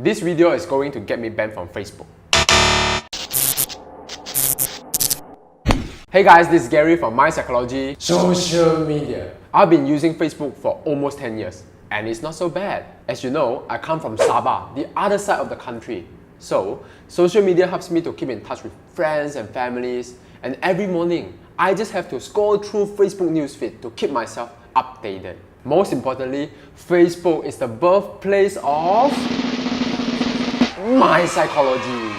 This video is going to get me banned from Facebook. Hey guys, this is Gary from My Psychology Social Media. I've been using Facebook for almost 10 years and it's not so bad. As you know, I come from Sabah, the other side of the country. So, social media helps me to keep in touch with friends and families, and every morning, I just have to scroll through Facebook newsfeed to keep myself updated. Most importantly, Facebook is the birthplace of my psychology.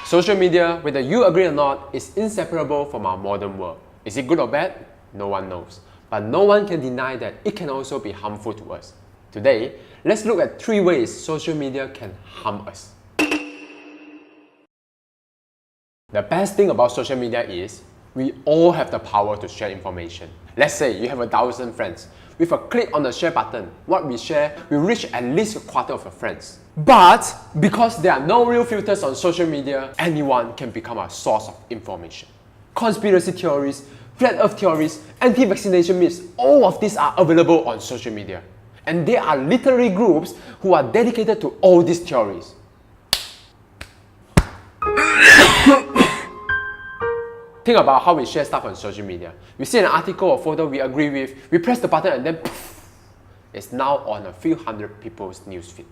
Social media, whether you agree or not, is inseparable from our modern world. Is it good or bad? No one knows. But no one can deny that it can also be harmful to us. Today, let's look at 3 ways social media can harm us. The best thing about social media is we all have the power to share information. Let's say you have 1,000 friends. With a click on the share button, what we share will reach at least a quarter of your friends. But because there are no real filters on social media, anyone can become a source of information. Conspiracy theories, flat earth theories, anti-vaccination myths, all of these are available on social media. And there are literary groups who are dedicated to all these theories. Think about how we share stuff on social media. We see an article or photo we agree with, we press the button and then poof, it's now on a few hundred people's newsfeed.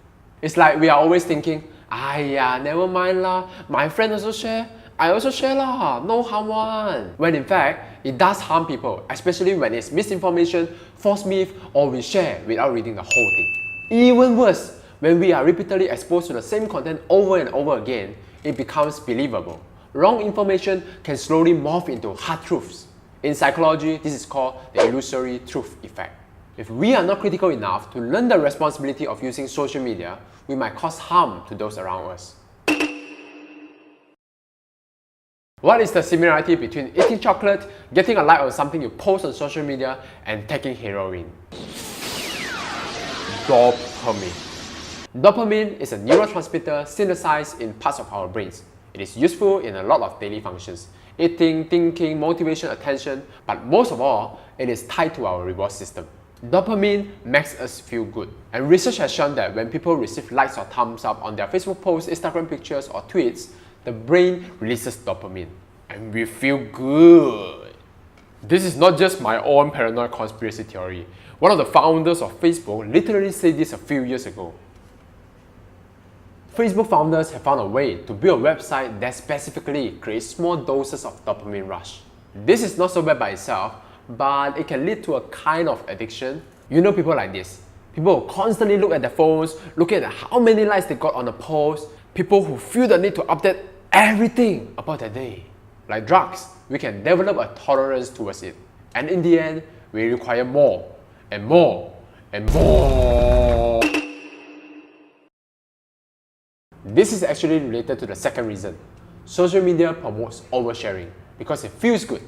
It's like we are always thinking, yeah, never mind lah, my friend also share, I also share lah, no harm one. When in fact, it does harm people, especially when it's misinformation, false myth, or we share without reading the whole thing. Even worse, when we are repeatedly exposed to the same content over and over again, it becomes believable. Wrong information can slowly morph into hard truths. In psychology, this is called the illusory truth effect. If we are not critical enough to learn the responsibility of using social media, we might cause harm to those around us. What is the similarity between eating chocolate, getting a like on something you post on social media, and taking heroin? Dopamine. Dopamine is a neurotransmitter synthesized in parts of our brains. It is useful in a lot of daily functions: eating, thinking, motivation, attention, but most of all, it is tied to our reward system. Dopamine makes us feel good, and research has shown that when people receive likes or thumbs up on their Facebook posts, Instagram pictures, or tweets, the brain releases dopamine, and we feel good. This is not just my own paranoid conspiracy theory. One of the founders of Facebook literally said this a few years ago. Facebook founders have found a way to build a website that specifically creates small doses of dopamine rush. This is not so bad by itself, but it can lead to a kind of addiction. You know people like this. People who constantly look at their phones, looking at how many likes they got on a post. People who feel the need to update everything about their day. Like drugs, we can develop a tolerance towards it. And in the end, we require more and more and more. This is actually related to the second reason. Social media promotes oversharing because it feels good.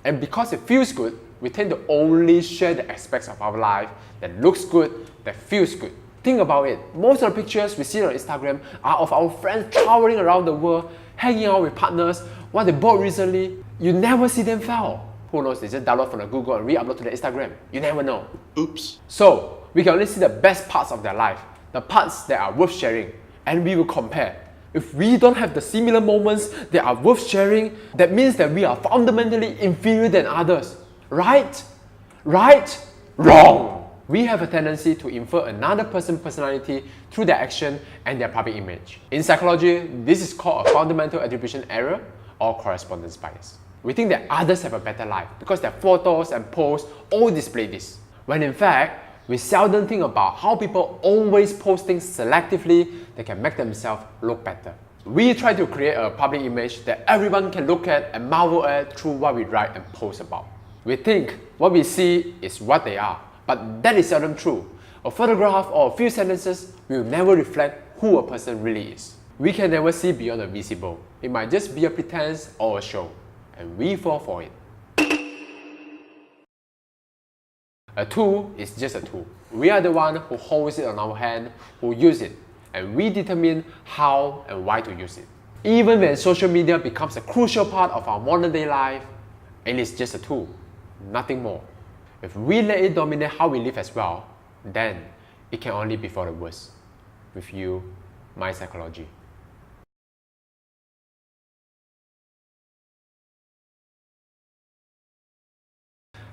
And because it feels good, we tend to only share the aspects of our life that looks good, that feels good. Think about it. Most of the pictures we see on Instagram are of our friends traveling around the world, hanging out with partners, what they bought recently. You never see them fail. Who knows, they just download from the Google and re-upload to the Instagram. You never know. Oops. So, we can only see the best parts of their life, the parts that are worth sharing. And we will compare. If we don't have the similar moments that are worth sharing, that means that we are fundamentally inferior than others. Right? Right? Wrong! We have a tendency to infer another person's personality through their action and their public image. In psychology, this is called a fundamental attribution error or correspondence bias. We think that others have a better life because their photos and posts all display this. When in fact, we seldom think about how people always post things selectively that can make themselves look better. We try to create a public image that everyone can look at and marvel at through what we write and post about. We think what we see is what they are, but that is seldom true. A photograph or a few sentences will never reflect who a person really is. We can never see beyond the visible. It might just be a pretense or a show, and we fall for it. A tool is just a tool. We are the one who holds it on our hand, who use it, and we determine how and why to use it. Even when social media becomes a crucial part of our modern day life, it is just a tool, nothing more. If we let it dominate how we live as well, then it can only be for the worse. With you, my psychology.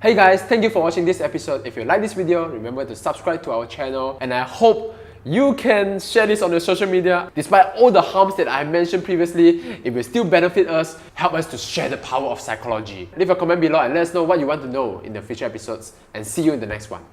Hey guys, thank you for watching this episode. If you like this video, remember to subscribe to our channel, and I hope you can share this on your social media. Despite all the harms that I mentioned previously, it will still benefit us, help us to share the power of psychology. Leave a comment below and let us know what you want to know in the future episodes, and see you in the next one.